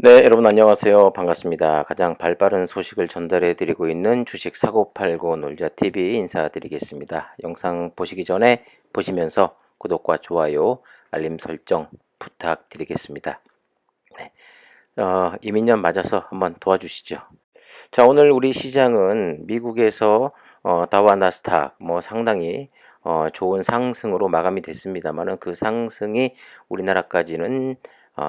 네, 여러분 안녕하세요. 반갑습니다. 가장 발빠른 소식을 전달해 드리고 있는 주식 사고 팔고 놀자 TV 인사드리겠습니다. 영상 보시기 전에 보시면서 구독과 좋아요, 알림 설정 부탁드리겠습니다. 네, 이민년 맞아서 한번 도와주시죠. 자, 오늘 우리 시장은 미국에서 다우와 나스닥 상당히 좋은 상승으로 마감이 됐습니다만은 그 상승이 우리나라까지는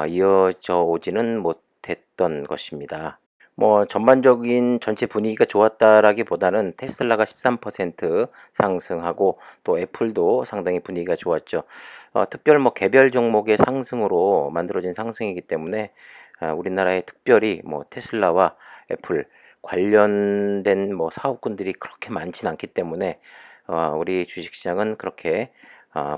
이어져 오지는 못했던 것입니다. 전반적인 전체 분위기가 좋았다라기보다는 테슬라가 13% 상승하고 또 애플도 상당히 분위기가 좋았죠. 특별 개별 종목의 상승으로 만들어진 상승이기 때문에 우리나라에 특별히 테슬라와 애플 관련된 사업군들이 그렇게 많지는 않기 때문에 우리 주식시장은 그렇게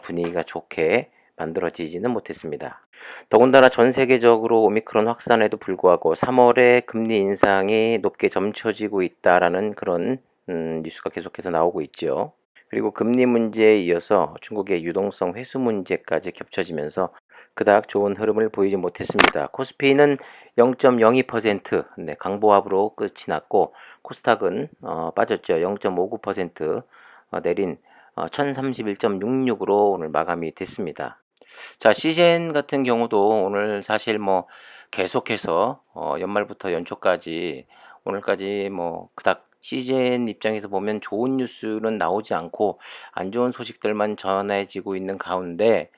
분위기가 좋게 만들어지지는 못했습니다. 더군다나 전 세계적으로 오미크론 확산에도 불구하고 3월에 금리 인상이 높게 점쳐지고 있다라는 그런 뉴스가 계속해서 나오고 있죠. 그리고 금리 문제에 이어서 중국의 유동성 회수 문제까지 겹쳐지면서 그닥 좋은 흐름을 보이지 못했습니다. 코스피는 0.02% 강보합으로 끝이 났고 코스닥은 빠졌죠. 0.59% 내린 1031.66으로 오늘 마감이 됐습니다. 자, 시젠 같은 경우도 오늘 사실 계속해서 연말부터 연초까지 오늘까지 그닥 시젠 입장에서 보면 좋은 뉴스는 나오지 않고 안 좋은 소식들만 전해지고 있는 가운데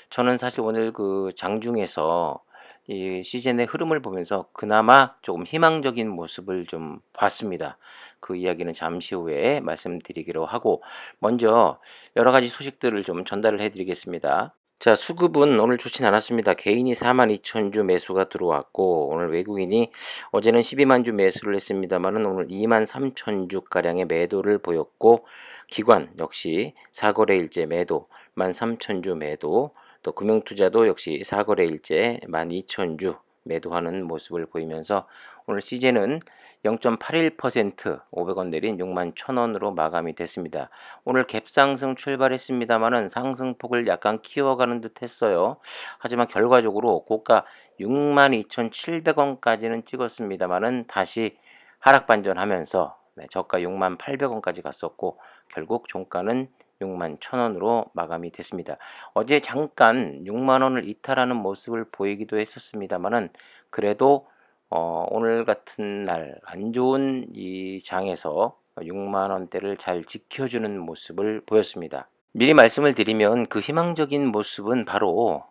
저는 사실 오늘 그 장중에서 이 시즌의 흐름을 보면서 그나마 조금 희망적인 모습을 좀 봤습니다. 그 이야기는 잠시 후에 말씀드리기로 하고 먼저 여러 가지 소식들을 좀 전달을 해드리겠습니다. 자, 수급은 오늘 좋진 않았습니다. 개인이 42,000주 매수가 들어왔고 오늘 외국인이 어제는 12만 주 매수를 했습니다만은 오늘 23,000주가량의 매도를 보였고 기관 역시 4거래일째 매도 13,000주 매도 또 금융투자도 역시 4거래일째 12,000주 매도하는 모습을 보이면서 오늘 시제는 0.81% 500원 내린 61,000원으로 마감이 됐습니다. 오늘 갭상승 출발했습니다만은 상승폭을 약간 키워가는 듯 했어요. 하지만 결과적으로 고가 62,700원까지는 찍었습니다만은 다시 하락 반전하면서 저가 68,000원까지 갔었고 결국 종가는 61,000원으로 마감이 됐습니다. 어제 잠깐 6만원을 이탈하는 모습을 보이기도 했었습니다만은 그래도 오늘 같은 날 안 좋은 이 장에서 6만원대를 잘 지켜주는 모습을 보였습니다. 미리 말씀을 드리면 그 희망적인 모습은 바로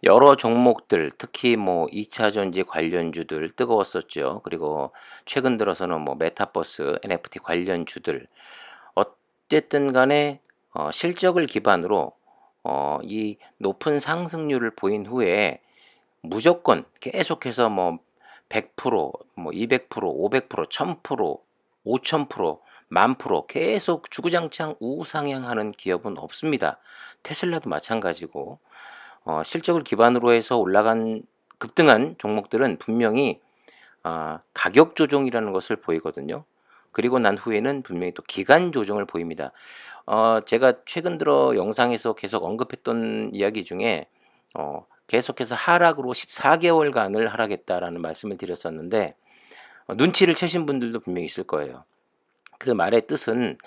여러 종목들 특히 2차 전지 관련주들 뜨거웠었죠. 그리고 최근 들어서는 메타버스, NFT 관련주들 어쨌든 간에 실적을 기반으로 이 높은 상승률을 보인 후에 무조건 계속해서 100%, 200%, 500%, 1000%, 5000%, 10,000% 계속 주구장창 우상향하는 기업은 없습니다. 테슬라도 마찬가지고 실적을 기반으로 해서 올라간 급등한 종목들은 분명히 가격 조정이라는 것을 보이거든요. 그리고 난 후에는 분명히 또 기간 조정을 보입니다. 제가 최근 들어 영상에서 계속 언급했던 이야기 중에 계속해서 하락으로 14개월간을 하락했다라는 말씀을 드렸었는데 눈치를 채신 분들도 분명히 있을 거예요. 그 말의 뜻은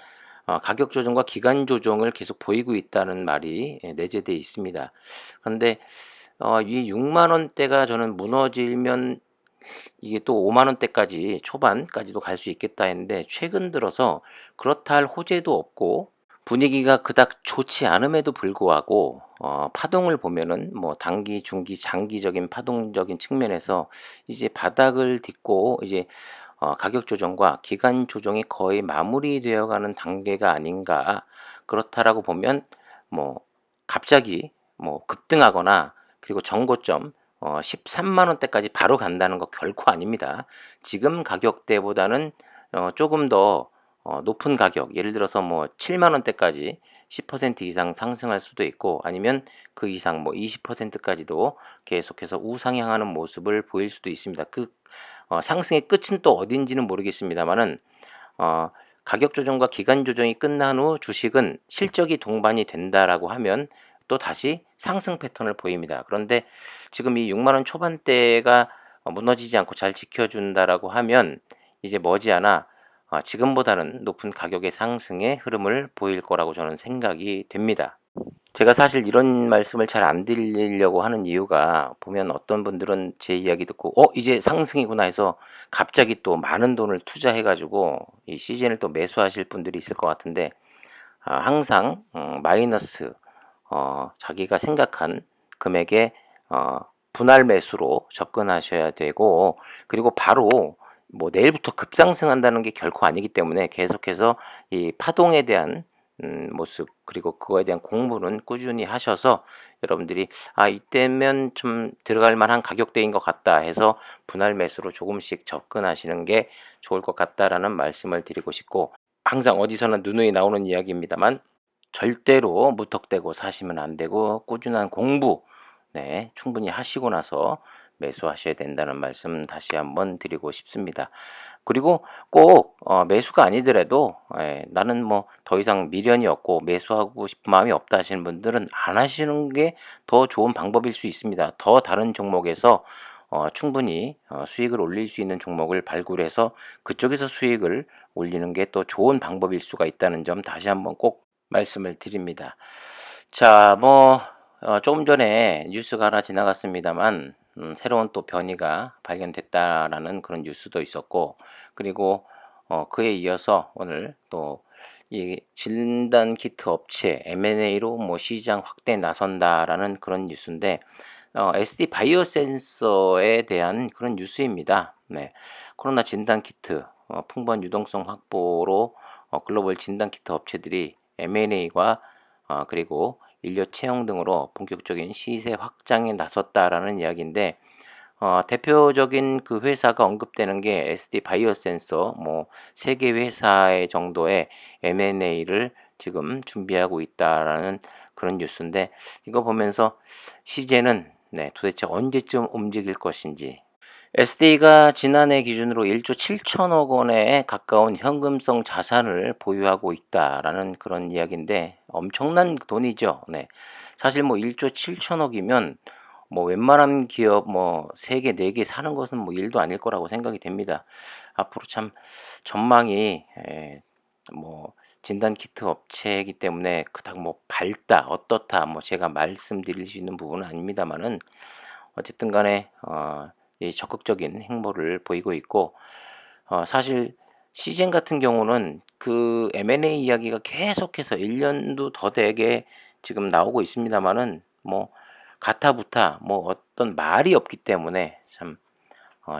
가격 조정과 기간 조정을 계속 보이고 있다는 말이 내재되어 있습니다. 그런데 이 6만 원대가 저는 무너지면 이게 또 5만 원대까지 초반까지도 갈 수 있겠다 했는데 최근 들어서 그렇다 할 호재도 없고 분위기가 그닥 좋지 않음에도 불구하고 파동을 보면은 단기, 중기, 장기적인 파동적인 측면에서 이제 바닥을 딛고 이제 가격 조정과 기간 조정이 거의 마무리되어 가는 단계가 아닌가. 그렇다라고 보면 갑자기 급등하거나 그리고 정고점 13만 원대까지 바로 간다는 거 결코 아닙니다. 지금 가격대보다는 조금 더 높은 가격, 예를 들어서 7만 원대까지 10% 이상 상승할 수도 있고 아니면 그 이상 20%까지도 계속해서 우상향하는 모습을 보일 수도 있습니다. 그 상승의 끝은 또 어딘지는 모르겠습니다만은 가격 조정과 기간 조정이 끝난 후 주식은 실적이 동반이 된다라고 하면 또 다시 상승 패턴을 보입니다. 그런데 지금 이 6만 원 초반대가 무너지지 않고 잘 지켜준다라고 하면 이제 머지않아 지금보다는 높은 가격의 상승의 흐름을 보일 거라고 저는 생각이 됩니다. 제가 사실 이런 말씀을 잘 안 드리려고 하는 이유가 보면 어떤 분들은 제 이야기 듣고 이제 상승이구나 해서 갑자기 또 많은 돈을 투자해 가지고 이 시즌을 또 매수하실 분들이 있을 것 같은데 항상 마이너스 자기가 생각한 금액의 분할 매수로 접근하셔야 되고, 그리고 바로 뭐 내일부터 급상승한다는 게 결코 아니기 때문에 계속해서 이 파동에 대한 모습, 그리고 그거에 대한 공부는 꾸준히 하셔서 여러분들이 이때면 좀 들어갈 만한 가격대인 것 같다 해서 분할 매수로 조금씩 접근하시는 게 좋을 것 같다라는 말씀을 드리고 싶고, 항상 어디서나 누누이 나오는 이야기입니다만 절대로 무턱대고 사시면 안 되고 꾸준한 공부 충분히 하시고 나서 매수하셔야 된다는 말씀 다시 한번 드리고 싶습니다. 그리고 꼭 매수가 아니더라도 나는 뭐 더 이상 미련이 없고 매수하고 싶은 마음이 없다 하시는 분들은 안 하시는 게 더 좋은 방법일 수 있습니다. 더 다른 종목에서 충분히 수익을 올릴 수 있는 종목을 발굴해서 그쪽에서 수익을 올리는 게 또 좋은 방법일 수가 있다는 점 다시 한번 꼭 말씀을 드립니다. 자, 뭐 조금 전에 뉴스가 하나 지나갔습니다만 새로운 또 변이가 발견됐다라는 그런 뉴스도 있었고, 그리고 그에 이어서 오늘 또 이 진단 키트 업체 M&A로 뭐 시장 확대 나선다라는 그런 뉴스인데 SD 바이오 센서에 대한 그런 뉴스입니다. 네. 코로나 진단 키트 풍부한 유동성 확보로 글로벌 진단 키트 업체들이 M&A와 그리고 인력 채용 등으로 본격적인 시세 확장에 나섰다라는 이야기인데 대표적인 그 회사가 언급되는 게 SD 바이오 센서 뭐 3개 회사의 정도의 M&A를 지금 준비하고 있다라는 그런 뉴스인데, 이거 보면서 시제는 도대체 언제쯤 움직일 것인지. SD가 지난해 기준으로 1조 7천억 원에 가까운 현금성 자산을 보유하고 있다라는 그런 이야기인데 엄청난 돈이죠. 네. 사실 뭐 1조 7천억이면 뭐 웬만한 기업 뭐 3개, 4개 사는 것은 뭐 일도 아닐 거라고 생각이 됩니다. 앞으로 참 전망이 뭐 진단 키트 업체이기 때문에 그닥 뭐 밝다, 어떻다 뭐 제가 말씀드릴 수 있는 부분은 아닙니다만은 어쨌든 간에 이 적극적인 행보를 보이고 있고, 사실 시젠 같은 경우는 그 M&A 이야기가 계속해서 1년도 더 되게 지금 나오고 있습니다만은 뭐 가타부타 뭐 어떤 말이 없기 때문에 참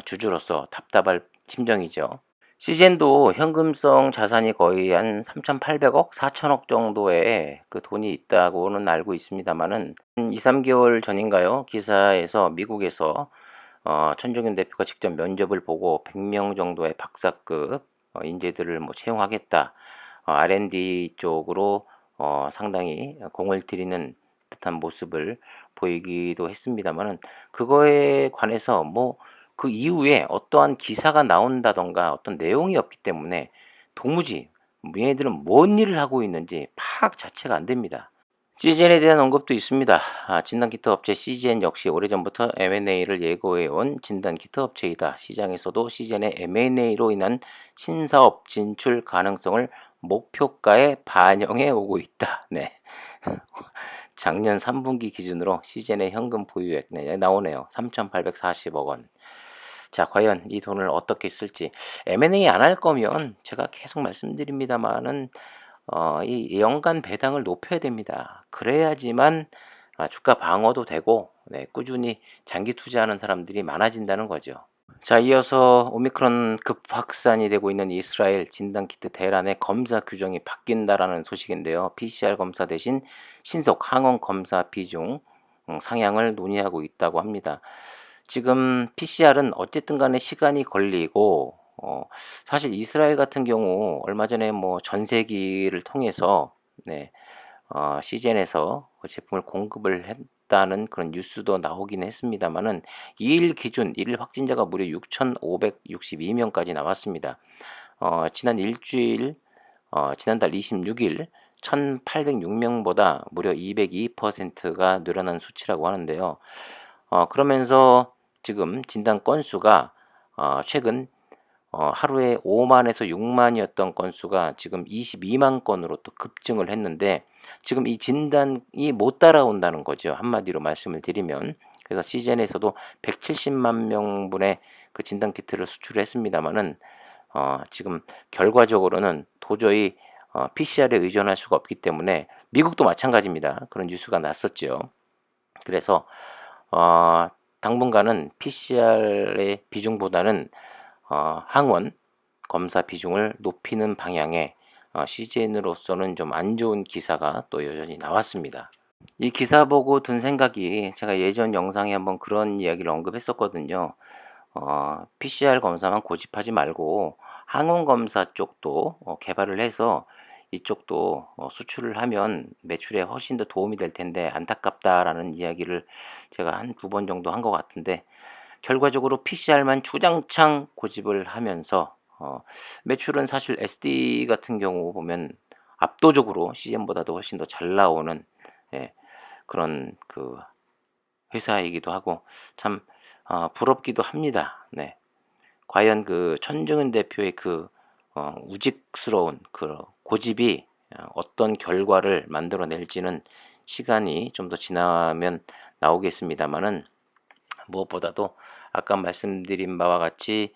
주주로서 답답할 심정이죠. 시젠도 현금성 자산이 거의 한 3,800억, 4천억 정도의 그 돈이 있다고는 알고 있습니다만은 2, 3개월 전인가요? 기사에서 미국에서 천정윤 대표가 직접 면접을 보고 100명 정도의 박사급 인재들을 뭐 채용하겠다. R&D 쪽으로 상당히 공을 들이는 듯한 모습을 보이기도 했습니다만은 그거에 관해서 뭐 그 이후에 어떠한 기사가 나온다던가 어떤 내용이 없기 때문에 도무지 얘네들은 뭔 일을 하고 있는지 파악 자체가 안 됩니다. CGN에 대한 언급도 있습니다. 진단키트 업체 CGN 역시 오래전부터 M&A를 예고해온 진단키트 업체이다. 시장에서도 CGN의 M&A로 인한 신사업 진출 가능성을 목표가에 반영해 오고 있다. 네. 작년 3분기 기준으로 CGN의 현금 보유액 나오네요. 3,840억 원. 자, 과연 이 돈을 어떻게 쓸지. M&A 안 할 거면 제가 계속 말씀드립니다만은 이 연간 배당을 높여야 됩니다. 그래야지만 주가 방어도 되고 꾸준히 장기 투자하는 사람들이 많아진다는 거죠. 자, 이어서 오미크론 급확산이 되고 있는 이스라엘 진단키트 대란의 검사 규정이 바뀐다라는 소식인데요. PCR 검사 대신 신속 항원 검사 비중 상향을 논의하고 있다고 합니다. 지금 PCR은 어쨌든 간에 시간이 걸리고 사실 이스라엘 같은 경우 얼마 전에 뭐 전세기를 통해서 시젠에서 그 제품을 공급을 했다는 그런 뉴스도 나오긴 했습니다만은 2일 기준 1일 확진자가 무려 6,562명까지 나왔습니다. 지난 일주일 지난달 26일 1,806명보다 무려 202%가 늘어난 수치라고 하는데요. 그러면서 지금 진단 건수가 최근 하루에 5만에서 6만이었던 건수가 지금 22만 건으로 또 급증을 했는데 지금 이 진단이 못 따라온다는 거죠. 한마디로 말씀을 드리면. 그래서 시즌에서도 170만 명분의 그 진단 키트를 수출했습니다마는 지금 결과적으로는 도저히 PCR에 의존할 수가 없기 때문에 미국도 마찬가지입니다. 그런 뉴스가 났었죠. 그래서 당분간은 PCR의 비중보다는 항원 검사 비중을 높이는 방향의 CGN으로서는 좀 안 좋은 기사가 또 여전히 나왔습니다. 이 기사 보고 든 생각이 제가 예전 영상에 한번 그런 이야기를 언급했었거든요. PCR 검사만 고집하지 말고 항원 검사 쪽도 개발을 해서 이쪽도 수출을 하면 매출에 훨씬 더 도움이 될 텐데 안타깝다라는 이야기를 제가 한 2번 정도 한 것 같은데 결과적으로 PCR만 주장창 고집을 하면서 매출은 사실 SD 같은 경우 보면 압도적으로 CGN보다도 훨씬 더 잘 나오는 그런 그 회사이기도 하고 참 부럽기도 합니다. 네. 과연 그 천정은 대표의 그 우직스러운 그 고집이 어떤 결과를 만들어낼지는 시간이 좀 더 지나면 나오겠습니다만은 무엇보다도 아까 말씀드린 바와 같이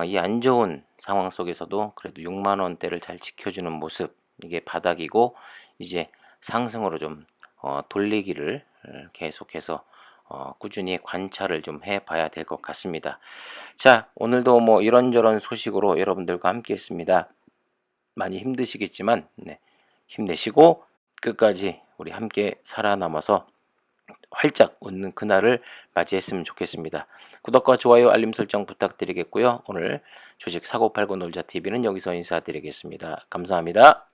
이 안 좋은 상황 속에서도 그래도 6만 원대를 잘 지켜주는 모습 이게 바닥이고 이제 상승으로 좀 돌리기를 계속해서 꾸준히 관찰을 좀 해봐야 될 것 같습니다. 자, 오늘도 뭐 이런저런 소식으로 여러분들과 함께 했습니다. 많이 힘드시겠지만 힘내시고 끝까지 우리 함께 살아남아서 활짝 웃는 그날을 맞이했으면 좋겠습니다. 구독과 좋아요 알림 설정 부탁드리겠고요. 오늘 주식 사고팔고 놀자TV는 여기서 인사드리겠습니다. 감사합니다.